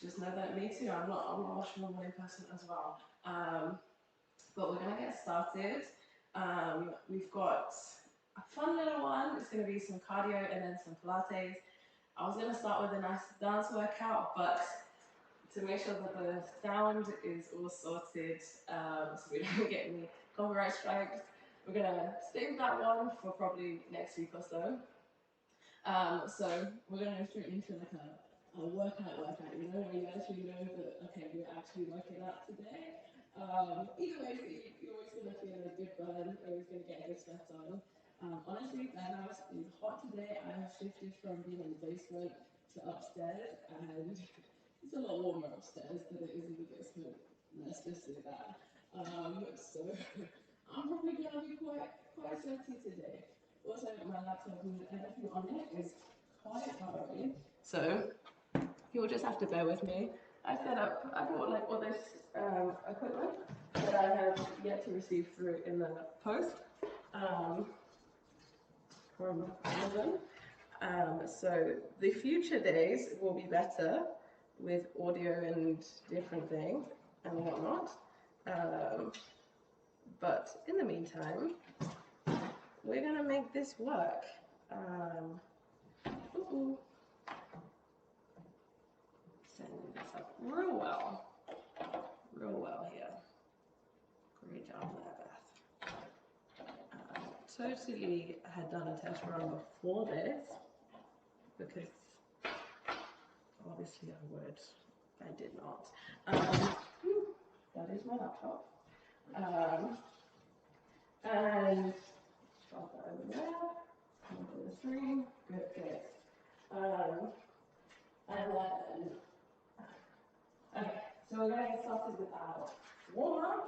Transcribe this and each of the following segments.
just know that me too. I'm not a much of a morning person as well. But we're gonna get started. We've got a fun little one. It's gonna be some cardio and then some Pilates. I was gonna start with a nice dance workout, but to make sure that the sound is all sorted, so we don't get any copyright strikes, we're gonna save that one for probably next week or so. So we're gonna go straight into like a workout, you know, where you actually know that okay, you're actually working out today. Either way, you're always gonna feel a good burn, you're always gonna get a good sweat on. Honestly, that house is hot today. I have shifted from being in the basement to upstairs, and it's a lot warmer upstairs than it is in the basement. Let's just say that. So I'm probably gonna be quite sweaty today. Also, my laptop and everything on it is quite hurry. So you'll just have to bear with me. I bought like all this equipment that I have yet to receive through in the post from Amazon. So the future days will be better with audio and different things and whatnot. But in the meantime, we're gonna make this work. Setting this up real well here. Great job there, Beth. Totally had done a test run before this because obviously I did not. That is my laptop. And drop that over there. Over the screen. Good. And then, okay, so we're going to get started with our warm up.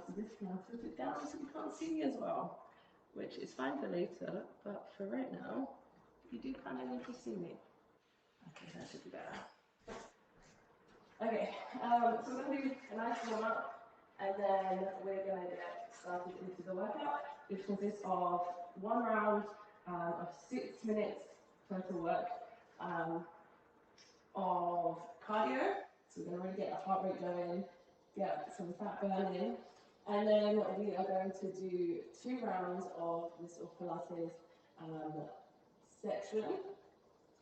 So this can put it down so you can't see me as well, which is fine for later, but for right now, you do kind of need to see me. Okay, that should be better. Okay, so we're going to do a nice warm up, and then we're going to get started into the workout, which consists of one round of 6 minutes total work of cardio. So we're going to really get the heart rate going, get some fat burning, and then we are going to do 2 rounds of this sort of Pilates section.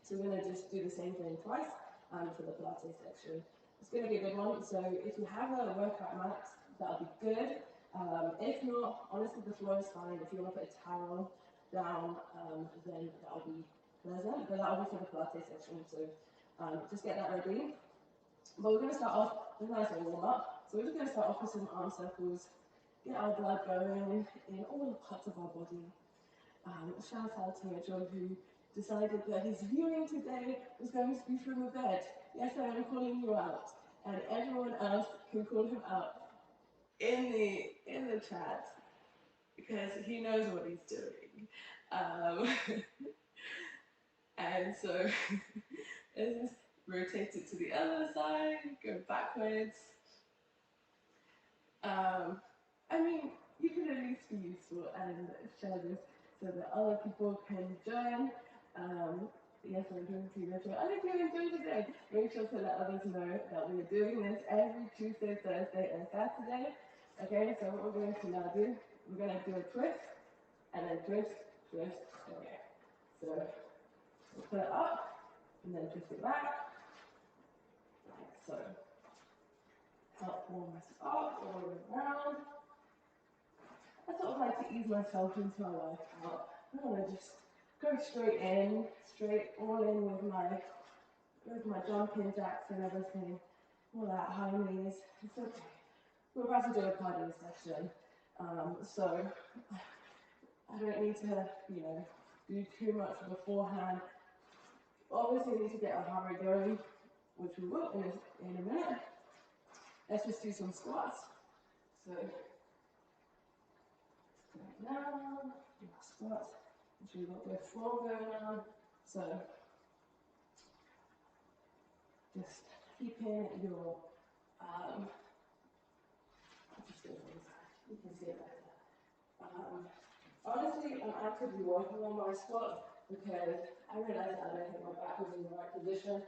So we're going to just do the same thing twice for the Pilates section. It's going to be a good one. So if you have a workout mat, that'll be good. If not, honestly, the floor is fine. If you want to put a towel down, then that'll be pleasant. But that'll be for the Pilates section. So just get that ready. But we're going to start off with a nice little warm up. So we're just going to start off with some arm circles, get our blood going in all the parts of our body. Shout out to Joe who decided that his viewing today was going to be from the bed. Yes, I am calling you out, and everyone else can call him out in the chat because he knows what he's doing. And so let's just rotate it to the other side, go backwards. I mean, you can at least be useful and share this so that other people can join. Yes, I'm doing too much. And if you enjoyed today, make sure to let others know that we're doing this every Tuesday, Thursday, and Saturday. Okay, so what we're going to now do, we're going to do a twist, and then twist. Okay. So we'll put it up, and then twist it back, like so. Help warm us up all the way around. I sort of like to ease myself into my workout. I don't want to just go straight all in with my jumping jacks and everything, all that high knees. It's okay. We're about to do a cardio session, so I don't need to, do too much beforehand. Obviously, we need to get our heart rate going, which we will in a minute. Let's just do some squats. So right now, squats. We've got the floor going on. So just keeping your just go from the side. You can see it better. Honestly, I'm actively working on my squat because I realized that I don't think my back was in the right position.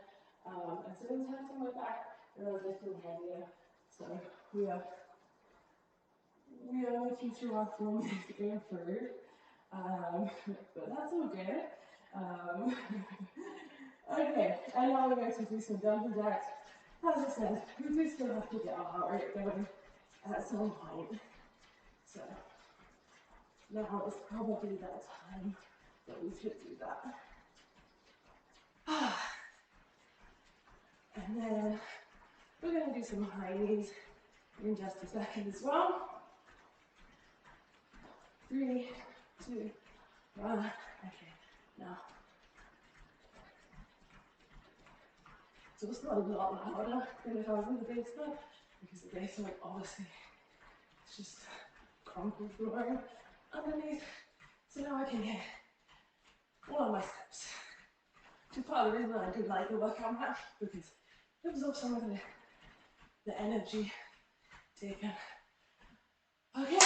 And so intense on my back, and I was lifting heavier. So we are making sure our form is improved. But that's all good. Okay, and now we're going to do some jumping jacks. As I said, we do still have to get our heart rate going at some point. So now is probably that time that we should do that. And then we're going to do some high knees in just a second as well. 3, 2, 1. Okay, now. So it's not a lot louder than if I was in the basement, because the basement obviously it's just concrete flooring underneath. So now I can hear all of my steps. Which is part of the reason I do like the workout mat, because it absorbs some of the energy taken. Okay,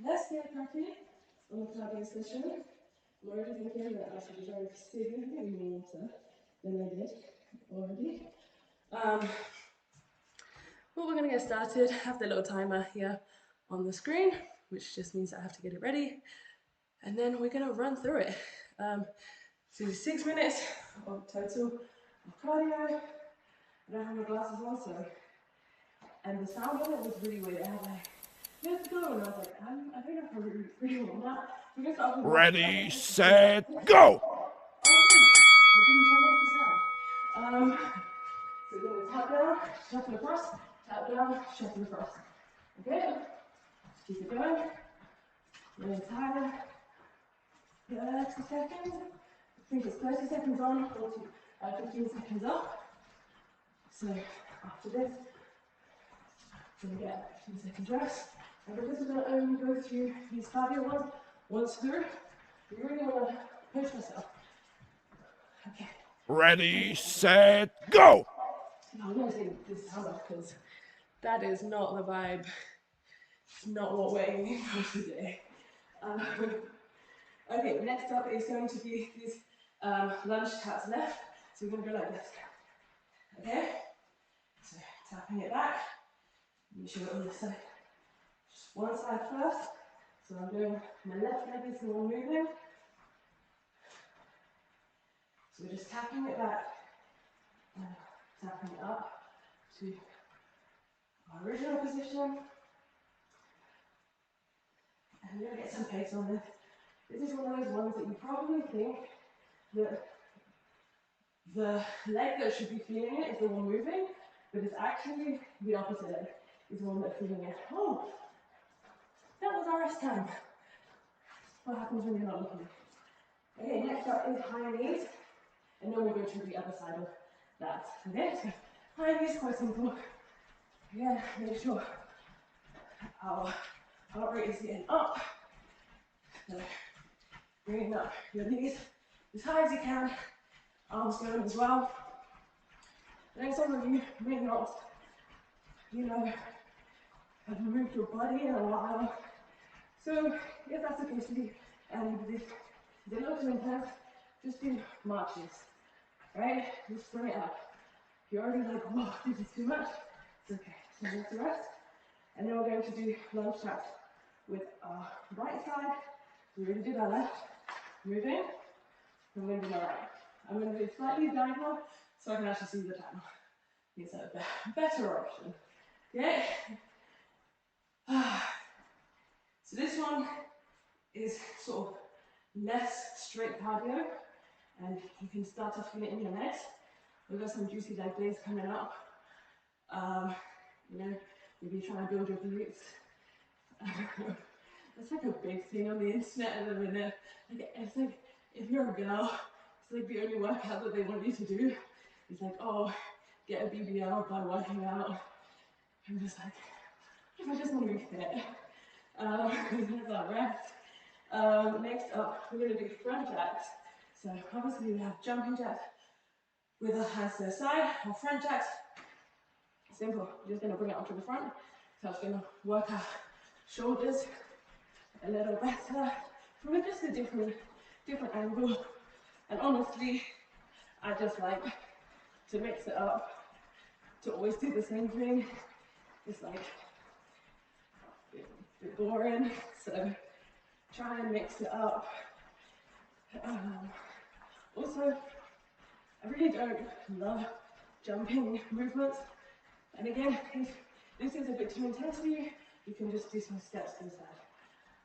let's get cracking on the Pilates session. I'm already thinking that I should be drank significantly more water than I did already. Well, we're going to get started. I have the little timer here on the screen, which just means I have to get it ready. And then we're going to run through it. So 6 minutes of total of cardio. I don't have my glasses on, so. And the sound of it was really weird. I had like, you have to go, and I was like, I don't know if I really want that. We're going to start with Ready, set, go! I didn't turn off the sound. So we're going to tap down, shuffle across, tap down, shuffle across. Okay? Keep it going. Really tired. 30 seconds. I think it's 30 seconds on, 15 seconds off. So after this, we're going to get 15 seconds rest. And because we're going to only go through these cardio ones once through, you really want to push yourself. Okay. Ready, set, go! I'm going to take this sound off because that is not the vibe. It's not what we're aiming for today. Okay, next up is going to be these lunge taps left. So we're going to go like this. Okay? So tapping it back. Make sure on this side. Just one side first. So I'm doing my left leg is the one moving. So we're just tapping it back. Tapping it up to our original position. And we're going to get some pace on this. This is one of those ones that you probably think that the leg that should be feeling it is the one moving, but it's actually the opposite leg is the one that's feeling it. Oh, that was our rest time. What happens when you're not looking? Okay, next up is high knees, and then we'll go to the other side of that. Okay, so high knees, quite simple. Again, make sure our heart rate is getting up. So bringing up your knees as high as you can, arms going as well. I know some of you may not, have moved your body in a while. So if that's the case for you, and this is a little too intense, just do marches, right? Just bring it up. If you're already like, whoa, this is too much, it's okay. So let's rest. And then we're going to do lunge taps with our right side. We already did our left. Moving. I'm going to do my right. I'm going to do it slightly diagonal so I can actually see the timer. It's a better option. Okay? So this one is sort of less straight cardio, and you can start to feel it in your legs. We've got some juicy leg days coming up. Maybe trying to build your glutes. That's like a big thing on the internet at the minute. It's like, if you're a girl, it's like the only workout that they want you to do. It's like, oh, get a BBL by working out. I'm just like, I just want to be fit. That's our rest. Next up, we're going to do front jacks. So obviously we have jumping jacks with our hands to the side, or front jacks. Simple, we're just going to bring it up to the front. So it's going to work our shoulders a little better from just a different angle. And honestly, I just like to mix it up. To always do the same thing is like a bit boring, so try and mix it up. Also, I really don't love jumping movements, and again, if this is a bit too intense for you, you can just do some steps to the side.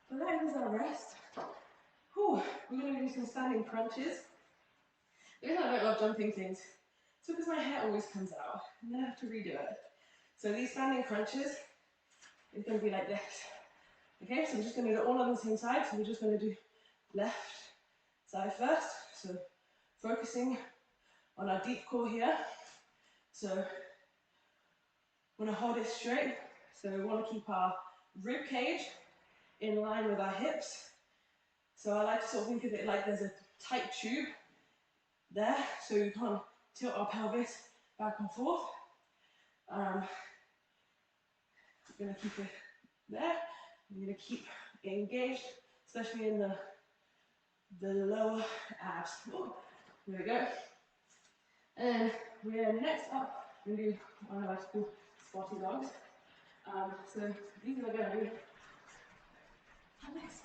But that is our rest. Whew, we're going to do some standing crunches. The reason I don't love jumping things is because my hair always comes out, and then I have to redo it. So these standing crunches is going to be like this. Okay, so I'm just going to do it all on the same side. So we're just going to do left side first. So focusing on our deep core here. So we want to hold it straight. So we want to keep our rib cage in line with our hips. So I like to sort of think of it like there's a tight tube there, so you can't tilt our pelvis back and forth. We're going to keep it there. We're going to keep it engaged, especially in the lower abs. Oh, there we go. And we're next up, we're going to do what I like to call spotty dogs. So these are going to be next.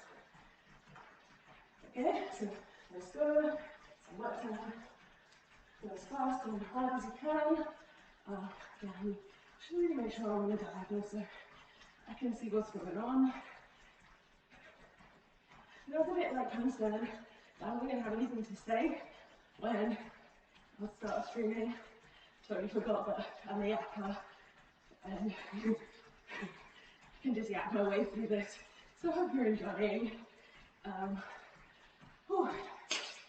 Okay, so let's go. Some work time. Go as fast and hard as you can. Yeah, I should really make sure I'm on the diagonal so I can see what's going on. It was a bit like concerned that I wasn't going to have anything to say when I started streaming. Totally forgot that I'm a yapper and can just yap my way through this. So I hope you're enjoying.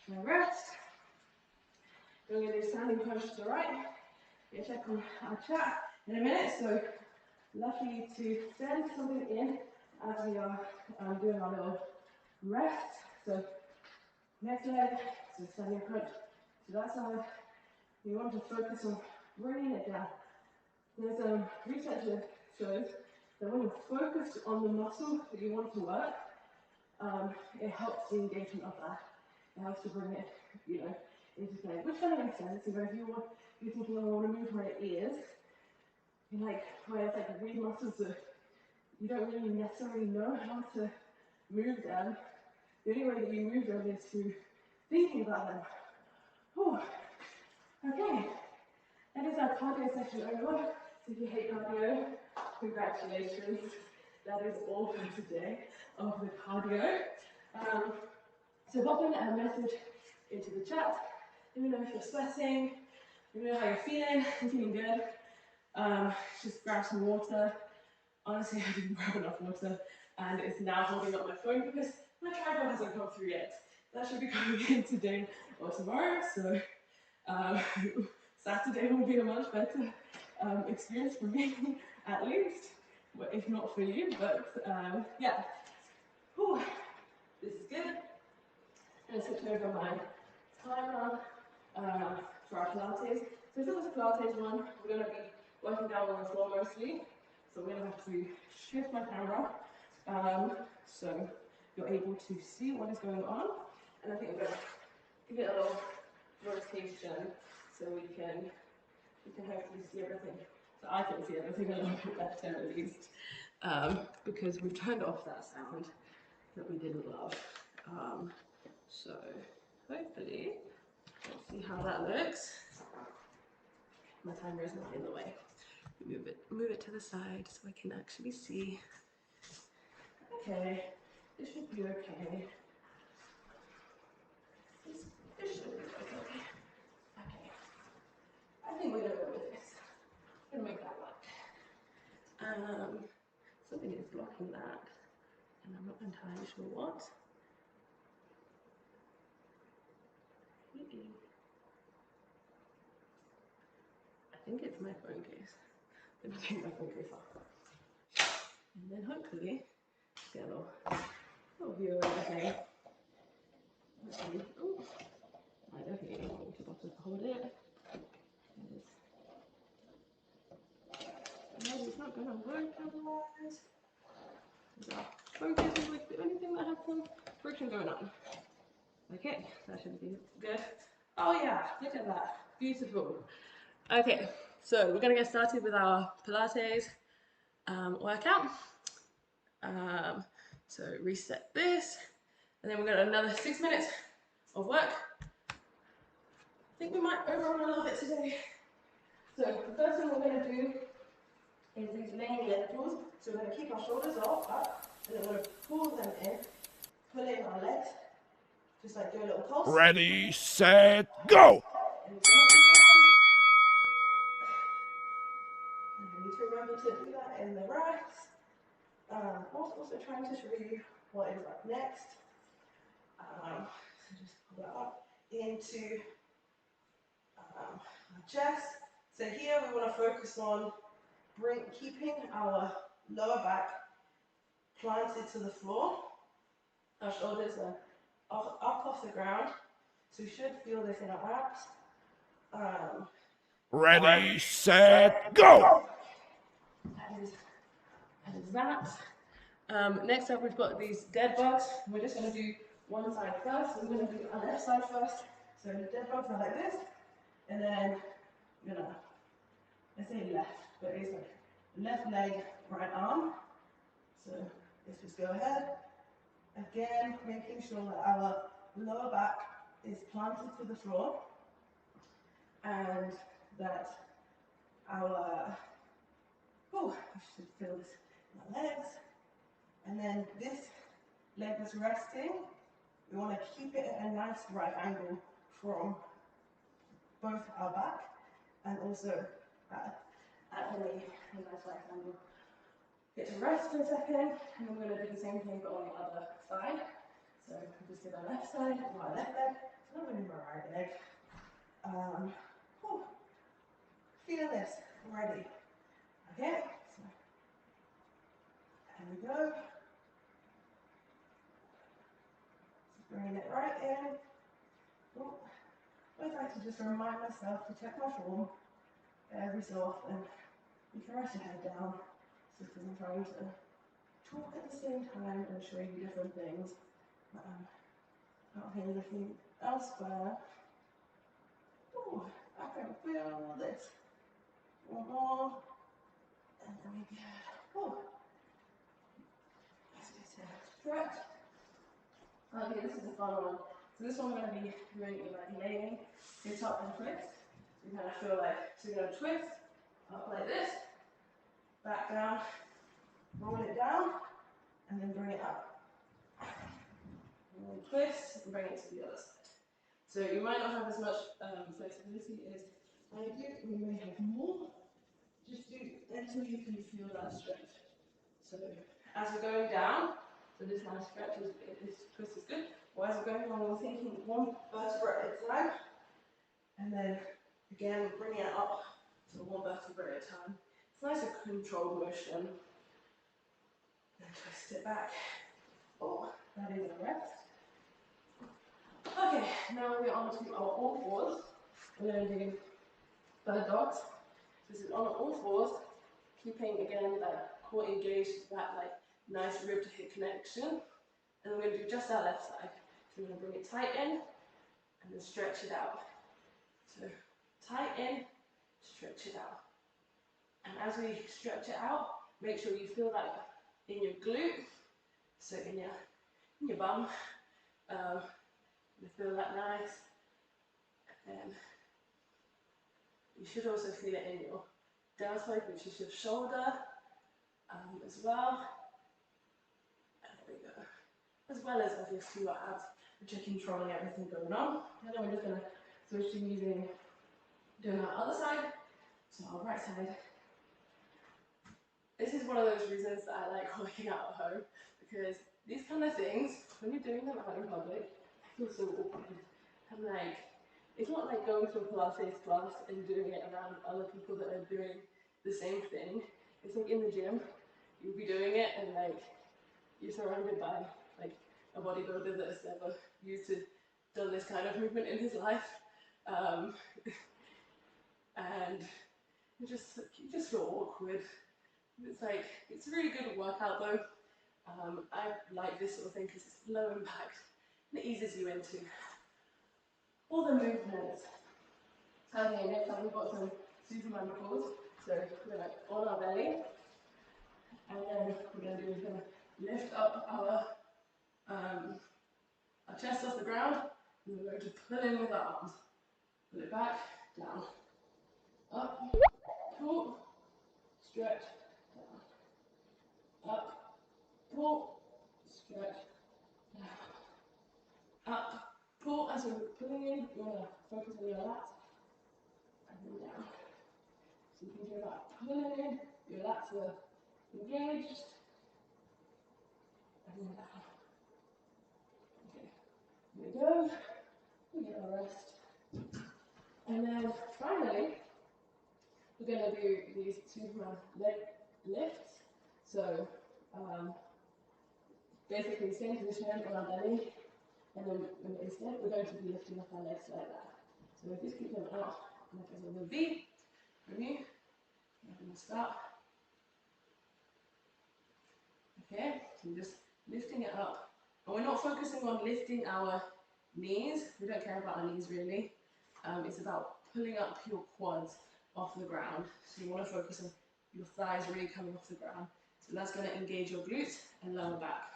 My rest. We're going to do standing crunch to the right. We'll check on our chat in a minute. So lucky to send something in as we are doing our little rest. So next leg, so standing crunch to that side. You want to focus on bringing it down. There's research that shows that when you focus on the muscle that you want to work, it helps the engagement of that. It helps to bring it, into play. Which kind of makes sense. If you're thinking, oh, I want to move my ears, where it's like the reed muscles that you don't really necessarily know how to move them. The only way that you move them is through thinking about them. Whew. Okay, that is our cardio session over. So if you hate cardio, congratulations. That is all for today of the cardio. So pop in a message into the chat. Let me know if you're sweating. Let me know how you're feeling. I'm feeling good. Just grab some water. Honestly, I didn't grab enough water, and it's now holding up my phone because my tripod hasn't come through yet. That should be coming in today or tomorrow. So Saturday will be a much better experience for me, at least, if not for you. But yeah, whew. This is good. I'm going to switch over my timer for our Pilates. So this is a Pilates one. We're going to be working down on the floor mostly. So we're going to have to shift my camera so you're able to see what is going on. And I think I'm going to give it a little rotation so we can hopefully see everything. So I can see everything a little bit better at least, because we've turned off that sound that we didn't love. So hopefully, let's see how that looks. My timer is not in the way. Move it to the side so I can actually see. Okay, this should be okay. This should be okay. Okay, I think we're gonna go with this. I'm gonna make that work. Something is blocking that, and I'm not entirely sure what. I think it's my phone case. Let me take my phone case off. And then hopefully get a little view of everything. Oh, I definitely need a water bottle to hold it. Maybe it's not going to work otherwise. Phone case is like the only thing that has some friction going on. Okay, that should be good. Oh yeah, look at that. Beautiful. Okay, so we're gonna get started with our Pilates workout. So reset this, and then we're gonna another 6 minutes of work. I think we might overrun a little bit today. So the first thing we're gonna do is these laying leg pulls. So we're gonna keep our shoulders up, and then we're gonna pull them in, pull in our legs, just like do a little pulse. Ready, set, go! And you need to remember to do that in the racks. Also trying to show you what is up next. So just pull that up into our chest. So here we want to focus on keeping our lower back planted to the floor. Our shoulders are up off the ground. So we should feel this in our abs. Ready, set, go! That is that. Next up, we've got these dead bugs. We're just going to do one side first. We're going to do our left side first. So the dead bugs are like this, and then we're going to, let's say left, but it's like left leg, right arm. So let's just go ahead. Again, making sure that our lower back is planted to the floor, and that our, I should feel this in my legs. And then this leg that's resting, we want to keep it at a nice right angle from both our back and also at a nice right angle. Get to rest for a second, and then we're going to do the same thing but on the other side. So we just did our left side, my left leg, so not really my right leg. Feel this, ready. Okay, so there we go. Bringing it right in. I like to just remind myself to check my form every so often. You can rest your head down, so because I'm trying to talk at the same time and show you different things. Not hear anything elsewhere. I can feel this. One more, and then we go. Let's just stretch. Okay, this is a fun one. So this one we're going to be doing like laying it up and twist. So you kind of feel like, so you're going to twist up like this, back down, roll it down, and then bring it up. And then twist and bring it to the other side. So you might not have as much flexibility as I do, you may have more. Just do until you can feel that stretch. So as we're going down, so this nice stretch this twist is good. Or as we're going along, we're thinking one vertebra at a time, and then again bring it up to one vertebra at a time. It's nice and controlled motion. Then twist it back. That is a rest. Okay, now we're on to our all fours. We're going to do bird dogs. This is on all fours, keeping again that core engaged, that like nice rib to hip connection. And then we're going to do just our left side. So we're going to bring it tight in and then stretch it out. So tight in, stretch it out. And as we stretch it out, make sure you feel that in your glute, so in your bum. You feel that nice. And you should also feel it in your deltoid, which is your shoulder, as well. And there we go. As well as obviously your abs, which are controlling everything going on. And then we're just going to switch to doing our other side, so our right side. This is one of those reasons that I like working out at home, because these kind of things, when you're doing them out in public, I feel so awkward. I'm like, it's not like going to a Pilates class and doing it around other people that are doing the same thing. It's like in the gym, you'll be doing it and like, you're surrounded by like a bodybuilder that has never done this kind of movement in his life. And you just feel awkward. It's like, it's a really good workout though. I like this sort of thing because it's low impact and it eases you into all the movements. Okay, next up we've got some Superman pose. So we're like on our belly, and then we're going to lift up our chest off the ground, and we're going to pull in with our arms. Pull it back, down, up, pull, stretch, down, up, pull, stretch, down, up, pull. As we're pulling in, you want to focus on your lats, and then down. So you can do that. Pulling in, your lats are engaged, and then down. Okay, here we go. We get a rest. And then finally, we're going to do these Superman leg lifts. So basically same position on our belly, and then instead we're going to be lifting up our legs like that. So we just keep them out like as a little V. Ready? I'm going to start. Okay, so we're just lifting it up. And we're not focusing on lifting our knees. We don't care about our knees really. It's about pulling up your quads off the ground. So you want to focus on your thighs really coming off the ground. So that's going to engage your glutes and lower back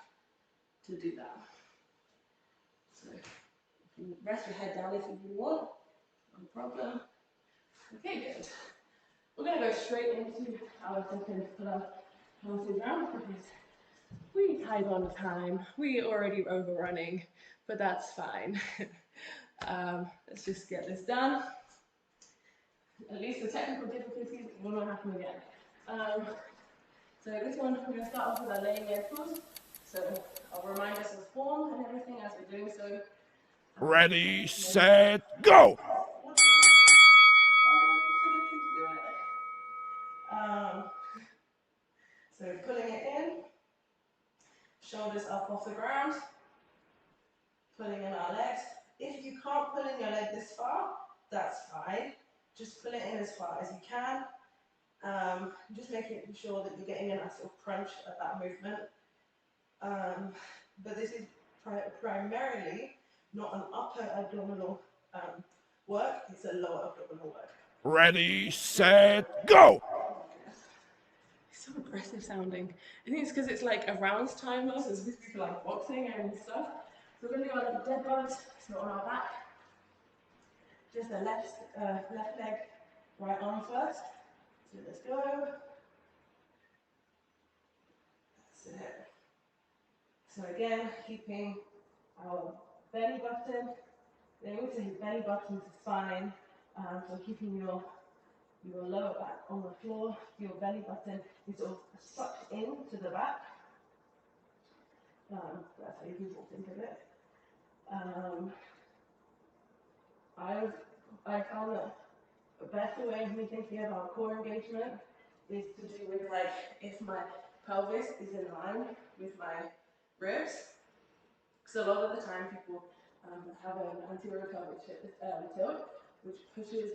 to do that. So you can rest your head down if you want, no problem. Okay, good. We're going to go straight into our second pull-up Pilates round because we tied on time. We already overrunning, but that's fine. Let's just get this done. At least the technical difficulties will not happen again. So this one, we're going to start off with our laying in pose. So I'll remind us of form and everything as we're doing so. Ready, set, go! So pulling it in, shoulders up off the ground, pulling in our legs. If you can't pull in your leg this far, that's fine. Just pull it in as far as you can. Just making sure that you're getting a nice little crunch at that movement. But this is primarily not an upper abdominal work, it's a lower abdominal work. Ready, set, go! It's so aggressive sounding. I think it's because it's like a rounds timer, so it's basically like boxing and stuff. So we're going to do our little dead bugs, so on our back. Just the left leg, right arm first. So let's go. That's it. So again, keeping our belly button. The aim to hit belly button to spine. So keeping your lower back on the floor, your belly button is sort of sucked into the back. That's how you can sort of think of it. I found that a better way of me thinking about core engagement is to do with like if my pelvis is in line with my ribs. So a lot of the time people have an anterior pelvic tilt, which pushes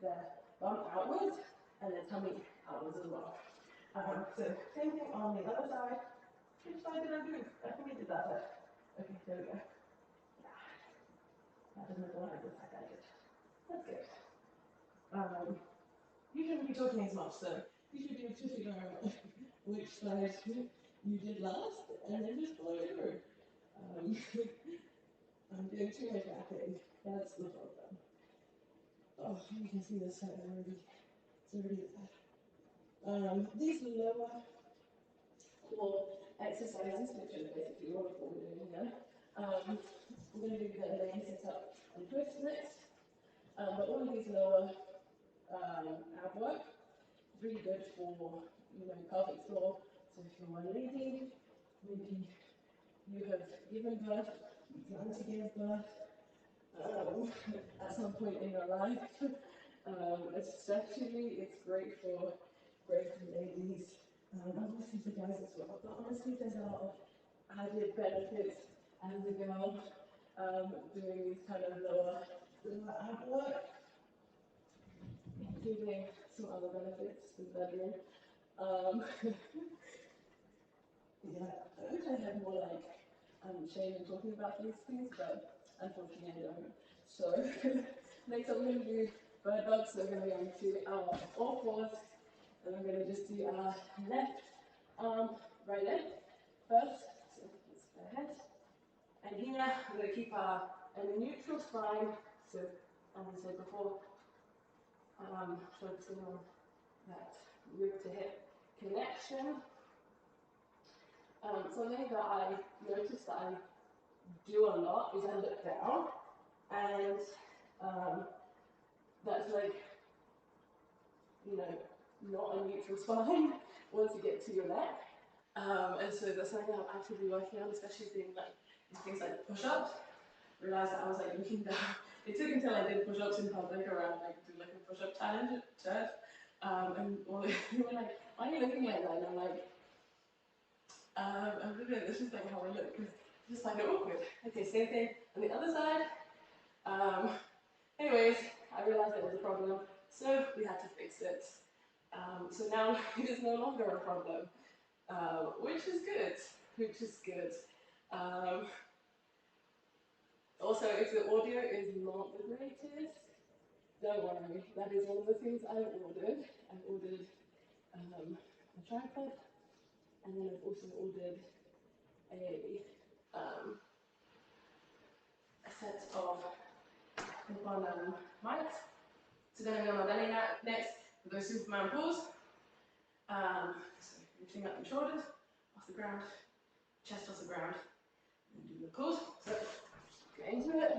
the bum outwards and the tummy outwards as well. So same thing on the other side. Which side did I do? I think I did that side. Okay, there we go. Yeah. That doesn't go like the side I did. That's good. You shouldn't be talking as much, so you should do to figure out which side you did last, and then just follow it through. I'm doing too much acting. That's the problem. Oh, you can see this side already. It's already bad. These lower core exercises, which are basically what we're doing here. We're going to do the laying sit up and twist next. But all of these lower ab work really good for pelvic floor. So if you're a lady, maybe you have given birth, you plan to give birth at some point in your life. Especially, it's great for ladies. Obviously for guys as well. But honestly, there's a lot of added benefits as a girl doing these kind of lower ab work, including some other benefits to the bedroom. Yeah, I wish I had more like shame in talking about these things, but unfortunately I don't. So next I'm going to do bird dog. So we're going to go into our all fours, and I'm going to just do our left arm, right leg first. So let's go ahead. And here we're going to keep a neutral spine. So as I said before, focusing on that rib to hip connection. Something that I noticed that I do a lot is I look down, and that's like, you know, not a neutral spine once you get to your neck. And so that's something I'm actively working on, especially doing like things like push-ups. Realized that I was like looking down. It took until I did push-ups in public around like do like a push-up challenge at church. And all they were like, why are you looking like that? And I'm like, I'm looking at this is like how I look, because I just find it awkward. Okay, same thing on the other side. Anyways, I realized it was a problem, so we had to fix it. So now it is no longer a problem, which is good, Also, if the audio is not the greatest, don't worry, that is one of the things I ordered. I ordered a tripod, and then I've also ordered a set of mics. So then I'm going to my belly next with those Superman pulls. So lifting up the shoulders off the ground, chest off the ground, and do the pulls. So get into it.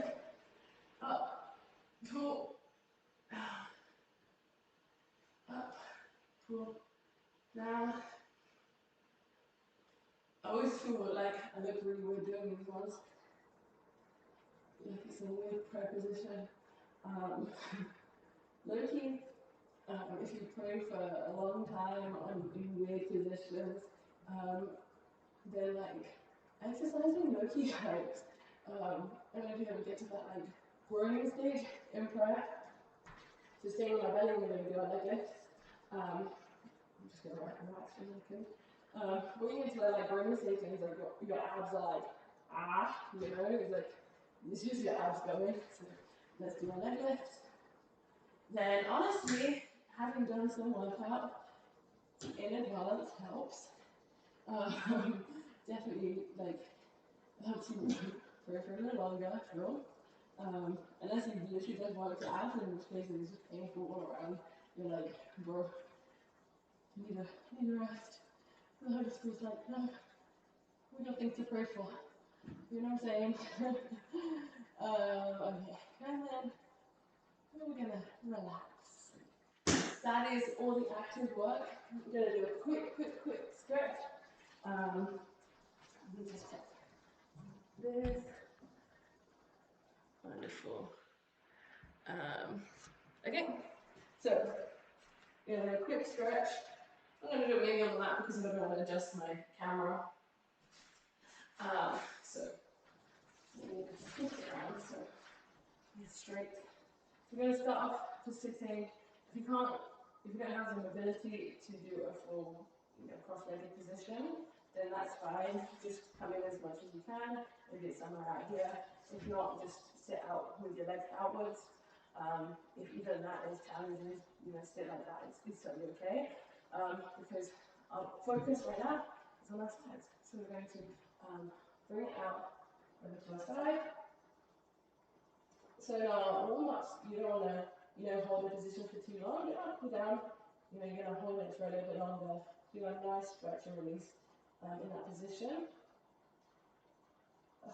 Up, pull, up, pull, down. I always feel like I look really weird doing these ones. Like it's a weird prayer position. Low-key, if you pray for a long time in weird positions, then like exercising low-key helps. I don't know if you ever get to that like groaning stage in prayer. So staying on my belly, we're going to do our leg lifts. I'm just going to relax for a second. When you get to that like groaning stage, things like your abs are like, you know, it's like, it's just your abs going. So let's do our leg lifts. Then honestly, having done some workout in advance helps. Definitely like helps you pray for a little longer, sure. Unless you literally just want to abs and this place is just painful all around. You're like, bro, you need a rest. The Holy Spirit's like, no, we got things to pray for. You know what I'm saying? Okay, and then we're gonna relax. That is all the active work. I'm gonna do a quick stretch. Let me just check this. Wonderful. Okay, so in a quick stretch, I'm going to do it maybe on the mat because I don't want to adjust my camera. So let me just switch it around so it's straight. So we're going to start off just sitting. If you don't have the mobility to do a full, cross-legged position, then that's fine. Just come in as much as you can. Maybe it's somewhere out here. If not, just sit out with your legs outwards. If even that is challenging, sit like that. It's totally okay. Because our focus right now is on our sides. So we're going to bring it out over to our side. So now, warm-ups, you don't want to, hold the position for too long. Get up and down. You're going to hold it for a little bit longer. Do a nice stretch and release in that position. I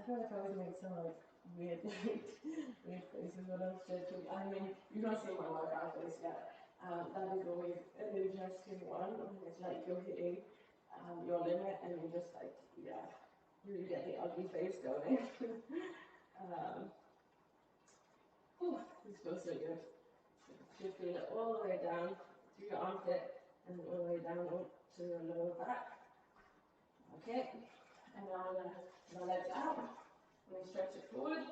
feel like I always make some weird faces when I'm stretching. I mean, you don't see my workout face yet. That is always an interesting one. It's like you're hitting your limit and you're just like, really get the ugly face going. This feels so good. You feel it all the way down to your armpit and all the way down to your lower back. Okay, and now I'm going to put my legs out and we stretch it forward.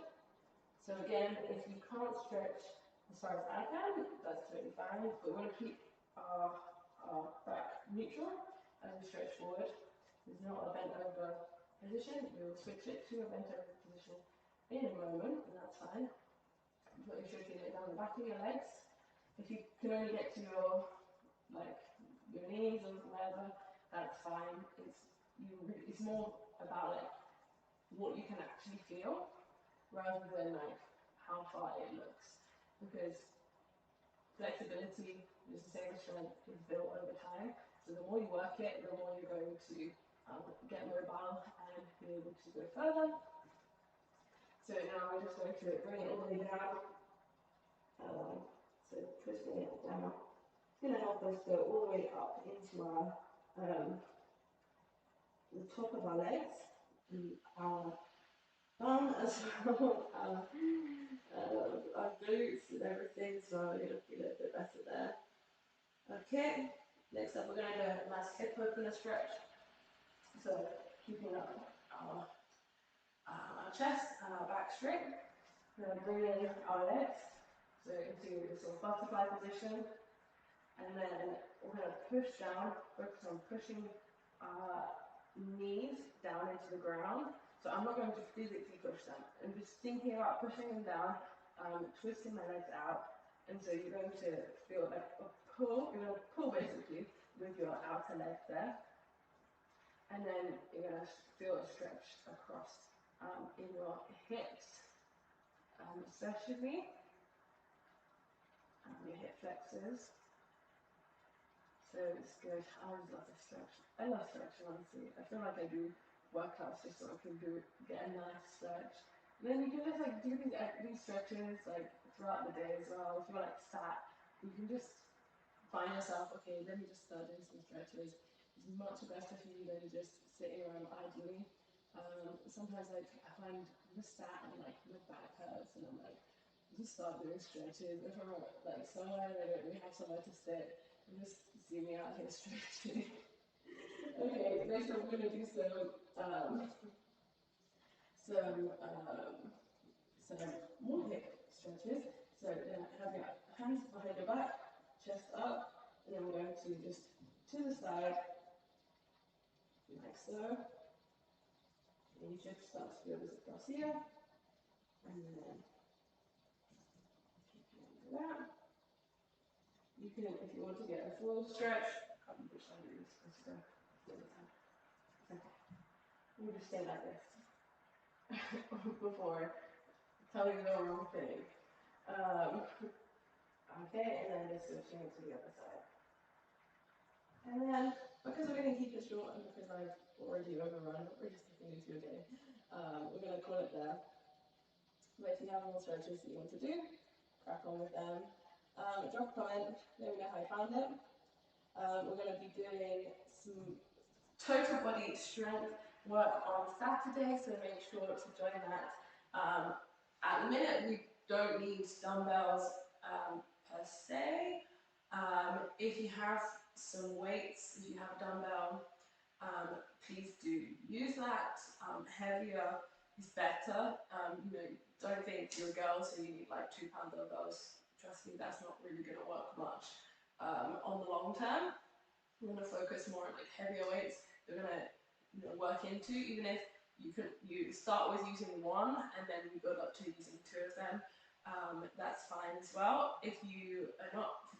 So again, if you can't stretch as far as I can, that's totally fine, but we're going to keep our back neutral as we stretch forward. It's not a bent over position, we'll switch it to a bent over position in a moment, and that's fine. put your shorty leg down the back of your legs. If you can only get to your knees or whatever, that's fine. It's more about like what you can actually feel rather than like how far it looks, because flexibility, just the same as strength, is built over time. So the more you work it, the more you're going to get mobile and be able to go further. So now I'm just going to bring it all the way down. So twisting it down. It's going to help us go all the way up into our the top of our legs, and our bum as well, our glutes and everything. So we're going to feel a bit better there. Okay, next up we're going to do a nice hip opener stretch. So keeping up our chest and our back straight. We're going to bring in our legs, so into the sort of butterfly position, and then we're going to push down, focus on pushing our knees down into the ground. So I'm not going to physically push them. I'm just thinking about pushing them down, twisting my legs out, and so you're going to feel like a pull. You're going to pull basically with your outer leg there, and then you're going to feel it stretch across in your hips, especially your hip flexors. So it's good. I always love to stretch. I love stretching, honestly. I feel like I do workouts just so I can get a nice stretch. And then you can just like do these stretches like throughout the day as well. If you're like sat, you can just find yourself, okay, let me just start doing some stretches. It's much better for you than just sitting around idly. Sometimes like I find I'm just sat and like my back hurts and I'm like, just start doing stretches. If I'm like somewhere they don't really have somewhere to sit, and just see me out here stretching. Okay, next I'm going to do some more hip stretches. So then have your hands behind your back, chest up, and then we're going to just to the side, like so. And you just start to feel this across here, and then keep doing that. You can, if you want to get a full stretch, which I do this, let's go. Okay. We'll just stay like this before telling the wrong thing. Okay, and then just switching it to the other side. And then, because we're going to keep it short and because I've already overrun, we're just taking into your day, we're going to call it there. But if you have more stretches that you want to do, crack on with them. Drop a comment, let me know how you found it. We're going to be doing some total body strength work on Saturday, so make sure to join that. At the minute, we don't need dumbbells per se. If you have some weights, if you have a dumbbell, please do use that. Heavier is better. Don't think you're a girl, so you need like 2-pound dumbbells. Trust me, that's not really going to work much on the long term. We're going to focus more on like heavier weights. We're going to work into, even if you start with using one and then you build up to using 2 of them. That's fine as well. If you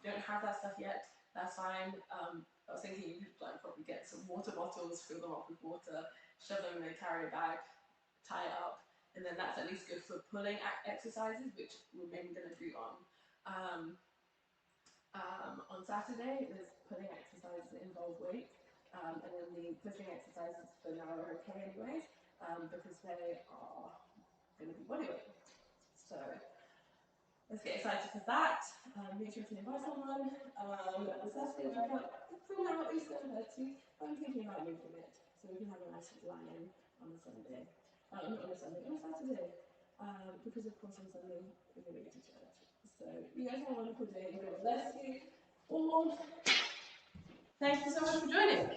don't have that stuff yet, that's fine. I was thinking you could like probably get some water bottles, fill them up with water, shove them in a carry bag, tie it up, and then that's at least good for pulling exercises, which we're mainly going to do on Saturday. There's pulling exercises that involve weight, and then the pushing exercises for now are okay anyway, because they are going to be body weight. So let's get excited for that. Make sure to invite someone. The Saturday workout, for now, is 7:30. I'm thinking about moving it, so we can have a nice lie-in on a Sunday. Not on a Sunday, on a Saturday. Because of course on Sunday, we're going to go to church. So you guys have a wonderful day. God bless you all. Thank you so much for joining.